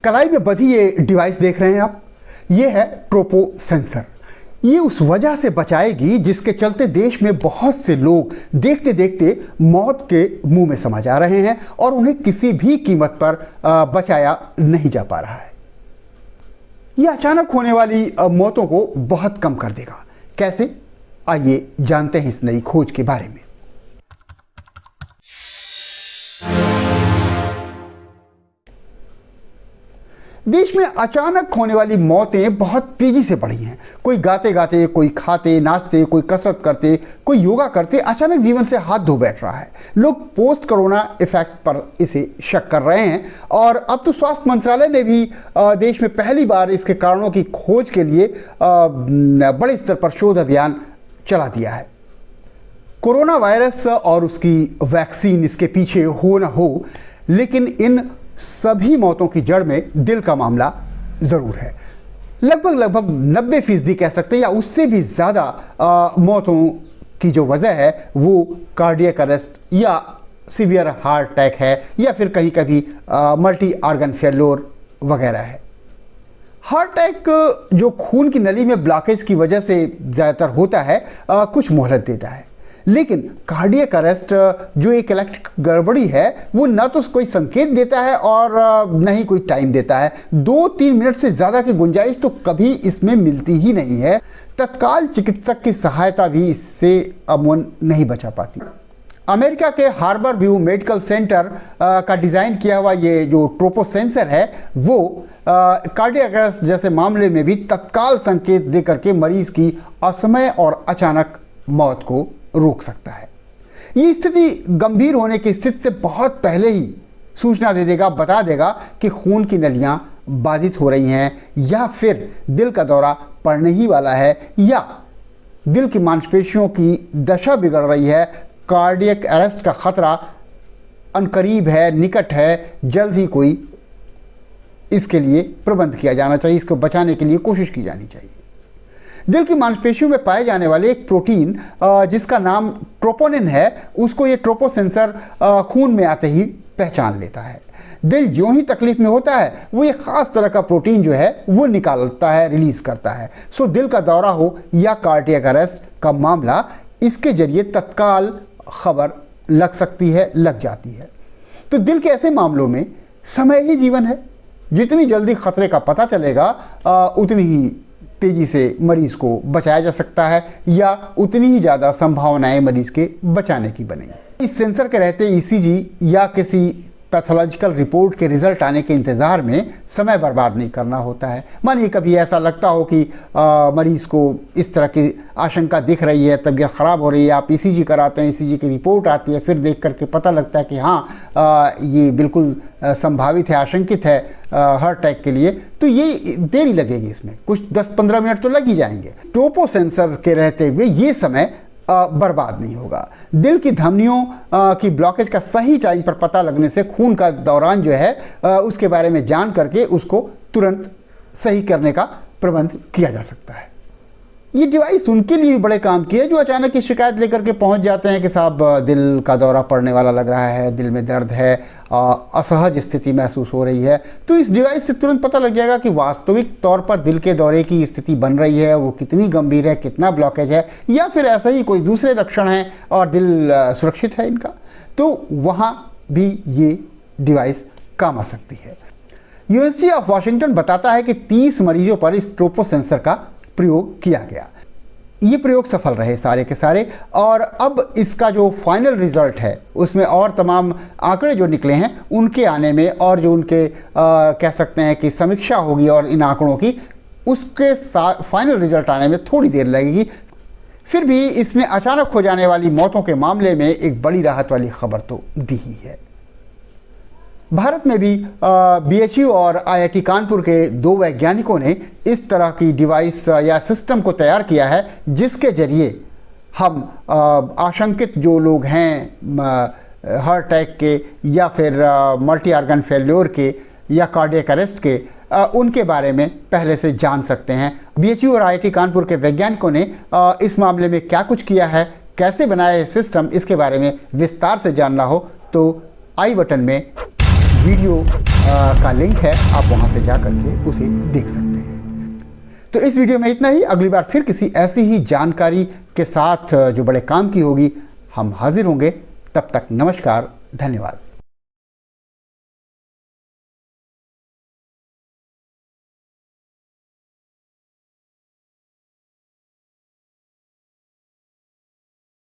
कलाई में बधी ये डिवाइस देख रहे हैं आप, ये है ट्रोपो सेंसर। ये उस वजह से बचाएगी जिसके चलते देश में बहुत से लोग देखते देखते मौत के मुंह में समा जा रहे हैं और उन्हें किसी भी कीमत पर बचाया नहीं जा पा रहा है। यह अचानक होने वाली मौतों को बहुत कम कर देगा। कैसे, आइए जानते हैं इस नई खोज के बारे में। देश में अचानक होने वाली मौतें बहुत तेजी से बढ़ी हैं। कोई गाते गाते, कोई खाते नाचते, कोई कसरत करते, कोई योगा करते अचानक जीवन से हाथ धो बैठ रहा है। लोग पोस्ट कोरोना इफेक्ट पर इसे शक कर रहे हैं और अब तो स्वास्थ्य मंत्रालय ने भी देश में पहली बार इसके कारणों की खोज के लिए बड़े स्तर पर शोध अभियान चला दिया है। कोरोना वायरस और उसकी वैक्सीन इसके पीछे हो न हो, लेकिन इन सभी मौतों की जड़ में दिल का मामला ज़रूर है। लगभग 90% कह सकते हैं या उससे भी ज़्यादा मौतों की जो वजह है वो कार्डियक अरेस्ट या सीवियर हार्ट अटैक है या फिर कभी मल्टी ऑर्गन फेल्योर वगैरह है। हार्ट अटैक जो खून की नली में ब्लॉकेज की वजह से ज़्यादातर होता है, कुछ मोहलत देता है, लेकिन कार्डियक अरेस्ट जो एक इलेक्ट्रिक गड़बड़ी है वो ना तो कोई संकेत देता है और न ही कोई टाइम देता है। 2-3 मिनट से ज़्यादा की गुंजाइश तो कभी इसमें मिलती ही नहीं है। तत्काल चिकित्सक की सहायता भी इससे अमूमन नहीं बचा पाती। अमेरिका के हार्बर व्यू मेडिकल सेंटर का डिज़ाइन किया हुआ ये जो ट्रोपो सेंसर है वो कार्डियक अरेस्ट जैसे मामले में भी तत्काल संकेत दे करके मरीज की असमय और अचानक मौत को रोक सकता है। ये स्थिति गंभीर होने की स्थिति से बहुत पहले ही सूचना दे देगा, बता देगा कि खून की नलियां बाधित हो रही हैं या फिर दिल का दौरा पड़ने ही वाला है या दिल की मांसपेशियों की दशा बिगड़ रही है। कार्डियक अरेस्ट का खतरा अनकरीब है, निकट है, जल्द ही कोई इसके लिए प्रबंध किया जाना चाहिए, इसको बचाने के लिए कोशिश की जानी चाहिए। दिल की मांसपेशियों में पाए जाने वाले एक प्रोटीन जिसका नाम ट्रोपोनिन है, उसको ये ट्रोपो सेंसर खून में आते ही पहचान लेता है। दिल जो ही तकलीफ में होता है वो एक ख़ास तरह का प्रोटीन जो है वो निकालता है, रिलीज करता है। सो दिल का दौरा हो या कार्डियक अरेस्ट का मामला, इसके जरिए तत्काल खबर लग सकती है, लग जाती है। तो दिल के ऐसे मामलों में समय ही जीवन है। जितनी जल्दी खतरे का पता चलेगा उतनी ही तेजी से मरीज को बचाया जा सकता है या उतनी ही ज़्यादा संभावनाएं मरीज के बचाने की बनेंगी। इस सेंसर के रहते ईसीजी या किसी पैथोलॉजिकल रिपोर्ट के रिजल्ट आने के इंतज़ार में समय बर्बाद नहीं करना होता है। मानिए कभी ऐसा लगता हो कि मरीज़ को इस तरह की आशंका दिख रही है, तबीयत ख़राब हो रही है, आप ईसीजी कराते हैं, ईसीजी की रिपोर्ट आती है, फिर देख करके पता लगता है कि हाँ ये बिल्कुल संभावित है, आशंकित है हार्ट अटैक के लिए, तो ये देरी लगेगी, इसमें कुछ 10-15 मिनट तो लग ही जाएंगे। ट्रोपो सेंसर के रहते हुए ये समय बर्बाद नहीं होगा। दिल की धमनियों की ब्लॉकेज का सही टाइम पर पता लगने से खून का दौरान जो है उसके बारे में जान करके उसको तुरंत सही करने का प्रबंध किया जा सकता है। ये डिवाइस उनके लिए भी बड़े काम की है जो अचानक की शिकायत लेकर के पहुंच जाते हैं कि साहब दिल का दौरा पड़ने वाला लग रहा है, दिल में दर्द है, असहज स्थिति महसूस हो रही है। तो इस डिवाइस से तुरंत पता लग जाएगा कि वास्तविक तौर पर दिल के दौरे की स्थिति बन रही है, वो कितनी गंभीर है, कितना ब्लॉकेज है, या फिर ऐसा ही कोई दूसरे लक्षण हैं और दिल सुरक्षित है इनका, तो वहाँ भी ये डिवाइस काम आ सकती है। यूनिवर्सिटी ऑफ वाशिंगटन बताता है कि 30 मरीजों पर इस ट्रोपो सेंसर का प्रयोग किया गया। ये प्रयोग सफल रहे सारे के सारे, और अब इसका जो फाइनल रिजल्ट है उसमें और तमाम आंकड़े जो निकले हैं उनके आने में और जो उनके कह सकते हैं कि समीक्षा होगी और इन आंकड़ों की, उसके फाइनल रिजल्ट आने में थोड़ी देर लगेगी। फिर भी इसने अचानक हो जाने वाली मौतों के मामले में एक बड़ी राहत वाली खबर तो दी ही है। भारत में भी बीएचयू और आईआईटी कानपुर के 2 वैज्ञानिकों ने इस तरह की डिवाइस या सिस्टम को तैयार किया है जिसके जरिए हम आशंकित जो लोग हैं हार्ट अटैक के या फिर मल्टी ऑर्गन फेल्योर के या कार्डियक अरेस्ट के, उनके बारे में पहले से जान सकते हैं। बीएचयू और आईआईटी कानपुर के वैज्ञानिकों ने इस मामले में क्या कुछ किया है, कैसे बनाया है सिस्टम, इसके बारे में विस्तार से जानना हो तो आई बटन में वीडियो का लिंक है, आप वहाँ पे जा करके उसे देख सकते हैं। तो इस वीडियो में इतना ही। अगली बार फिर किसी ऐसी ही जानकारी के साथ जो बड़े काम की होगी हम हाजिर होंगे। तब तक नमस्कार, धन्यवाद।